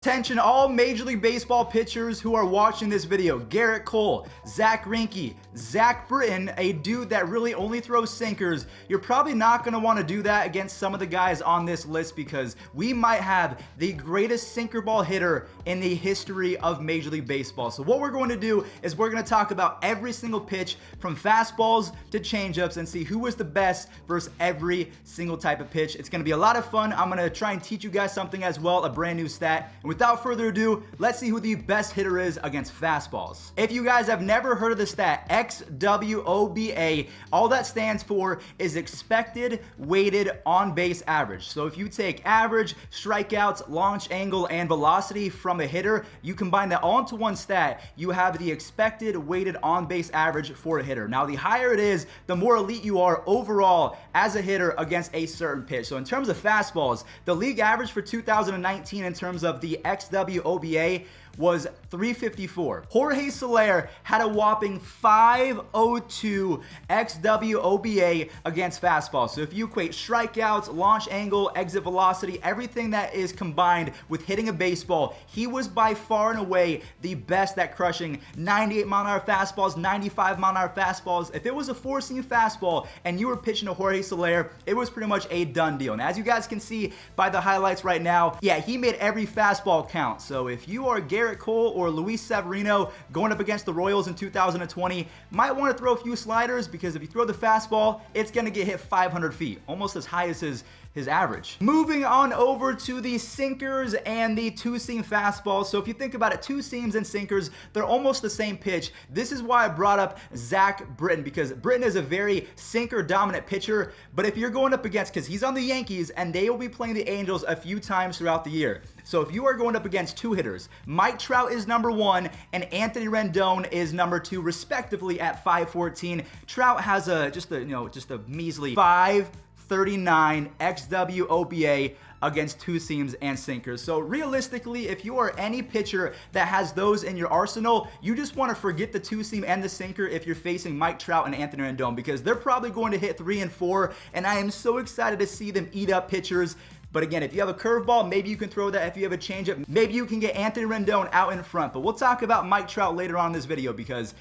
Attention all Major League Baseball pitchers who are watching this video. Garrett Cole, Zach Greinke, Zach Britton, a dude that really only throws sinkers. You're probably not going to want to do that against some of the guys on this list because we might have the greatest sinker ball hitter in the history of Major League Baseball. So what we're going to do is we're going to talk about every single pitch from fastballs to changeups and see who was the best versus every single type of pitch. It's going to be a lot of fun. I'm going to try and teach you guys something as well, a brand new stat. Without further ado, let's see who the best hitter is against fastballs. If you guys have never heard of the stat XWOBA, all that stands for is expected weighted on base average. So if you take average, strikeouts, launch angle, and velocity from a hitter, you combine that all into one stat, you have the expected weighted on base average for a hitter. Now, the higher it is, the more elite you are overall as a hitter against a certain pitch. So in terms of fastballs, the league average for 2019 in terms of the XWOBA was 354. Jorge Soler had a whopping 502 XWOBA against fastballs. So if you equate strikeouts, launch angle, exit velocity, everything that is combined with hitting a baseball, he was by far and away the best at crushing 98 mile an hour fastballs, 95 mile an hour fastballs. If it was a four-seam fastball and you were pitching to Jorge Soler, it was pretty much a done deal. And as you guys can see by the highlights right now, yeah, he made every fastball count. So if you are Garrett Cole or Luis Severino going up against the Royals in 2020, might want to throw a few sliders because if you throw the fastball, it's going to get hit 500 feet, almost as high as his average. Moving on over to the sinkers and the two-seam fastballs. So if you think about it, two seams and sinkers, they're almost the same pitch. This is why I brought up Zach Britton, because Britton is a very sinker dominant pitcher. But if you're going up against, because he's on the Yankees and they will be playing the Angels a few times throughout the year. So if you are going up against two hitters, Mike Trout is number one and Anthony Rendon is number two, respectively at 514. Trout has just a measly 539 XWOBA against two seams and sinkers. So realistically, if you are any pitcher that has those in your arsenal, you just want to forget the two seam and the sinker if you're facing Mike Trout and Anthony Rendon, because they're probably going to hit 3 and 4, and I am so excited to see them eat up pitchers. But again, if you have a curveball, maybe you can throw that. If you have a changeup, maybe you can get Anthony Rendon out in front. But we'll talk about Mike Trout later on in this video because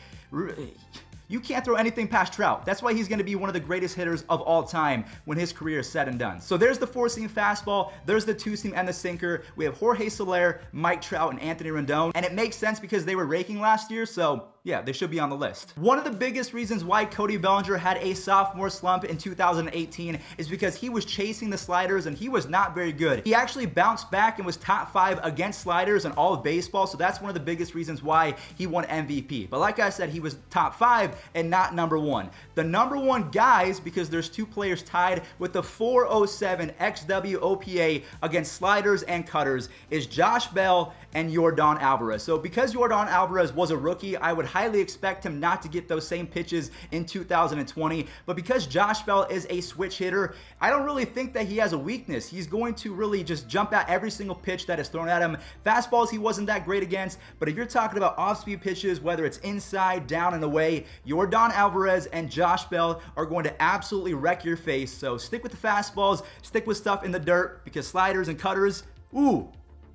you can't throw anything past Trout. That's why he's going to be one of the greatest hitters of all time when his career is said and done. So there's the four-seam fastball, there's the two-seam and the sinker. We have Jorge Soler, Mike Trout, and Anthony Rendon. And it makes sense because they were raking last year, so yeah, they should be on the list. One of the biggest reasons why Cody Bellinger had a sophomore slump in 2018 is because he was chasing the sliders and he was not very good. He actually bounced back and was top 5 against sliders in all of baseball, so that's one of the biggest reasons why he won MVP. But like I said, he was top 5 and not number 1. The number 1 guys, because there's 2 players tied with the 407 XWOPA against sliders and cutters, is Josh Bell and Yordan Alvarez. So because Yordan Alvarez was a rookie, I would highly expect him not to get those same pitches in 2020. But because Josh Bell is a switch hitter, I don't really think that he has a weakness. He's going to really just jump at every single pitch that is thrown at him. Fastballs he wasn't that great against, but if you're talking about off-speed pitches, whether it's inside, down, and away, Yordan Alvarez and Josh Bell are going to absolutely wreck your face. So stick with the fastballs, stick with stuff in the dirt, because sliders and cutters, ooh,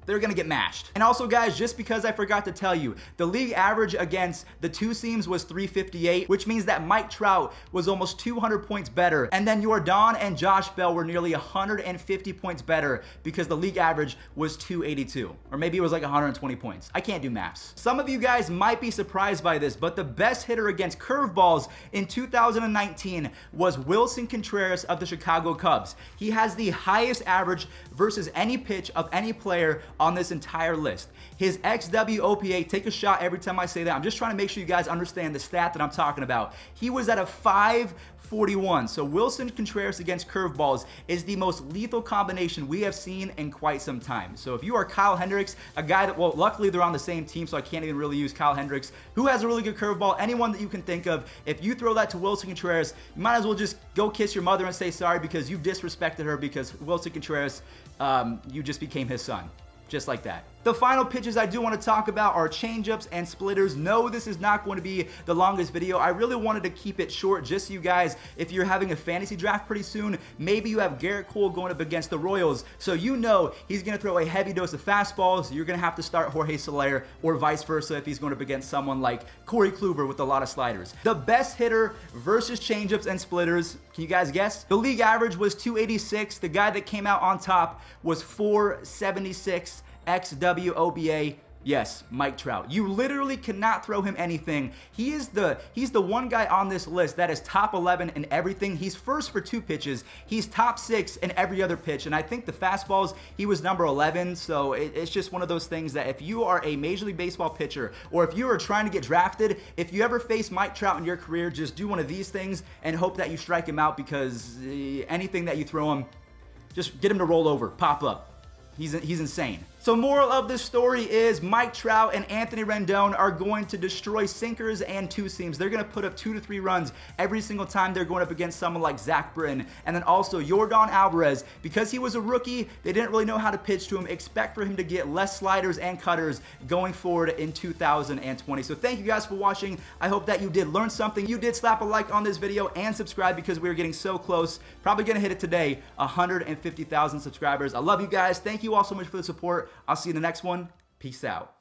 they're going to get mashed. And also, guys, just because I forgot to tell you, the league average against the two seams was 358, which means that Mike Trout was almost 200 points better. And then Yordan and Josh Bell were nearly 150 points better because the league average was 282. Or maybe it was like 120 points. I can't do maths. Some of you guys might be surprised by this, but the best hitter against curveballs in 2019 was Wilson Contreras of the Chicago Cubs. He has the highest average versus any pitch of any player on this entire list. His XWOPA, take a shot every time I say that. I'm just trying to make sure you guys understand the stat that I'm talking about. He was at a 541. So Wilson Contreras against curveballs is the most lethal combination we have seen in quite some time. So if you are Kyle Hendricks, a guy that, well, luckily they're on the same team, so I can't even really use Kyle Hendricks, who has a really good curveball, anyone that you can think of, if you throw that to Wilson Contreras, you might as well just go kiss your mother and say sorry because you disrespected her because Wilson Contreras, you just became his son. Just like that. The final pitches I do want to talk about are changeups and splitters. No, this is not going to be the longest video. I really wanted to keep it short just so you guys, if you're having a fantasy draft pretty soon, maybe you have Garrett Cole going up against the Royals, so you know he's going to throw a heavy dose of fastballs. You're going to have to start Jorge Soler, or vice versa if he's going up against someone like Corey Kluber with a lot of sliders. The best hitter versus changeups and splitters, can you guys guess? The league average was 286. The guy that came out on top was 476. XWOBA, yes, Mike Trout. You literally cannot throw him anything. He's the one guy on this list that is top 11 in everything. He's first for 2 pitches. He's top 6 in every other pitch. And I think the fastballs, he was number 11. So it's just one of those things that if you are a Major League Baseball pitcher, or if you are trying to get drafted, if you ever face Mike Trout in your career, just do one of these things and hope that you strike him out, because anything that you throw him, just get him to roll over, pop up. He's insane. So moral of this story is Mike Trout and Anthony Rendon are going to destroy sinkers and two seams. They're going to put up 2 to 3 runs every single time they're going up against someone like Zach Britton. And then also Yordan Alvarez, because he was a rookie, they didn't really know how to pitch to him. Expect for him to get less sliders and cutters going forward in 2020. So thank you guys for watching. I hope that you did learn something. You did slap a like on this video and subscribe, because we're getting so close. Probably going to hit it today, 150,000 subscribers. I love you guys. Thank you all so much for the support. I'll see you in the next one. Peace out.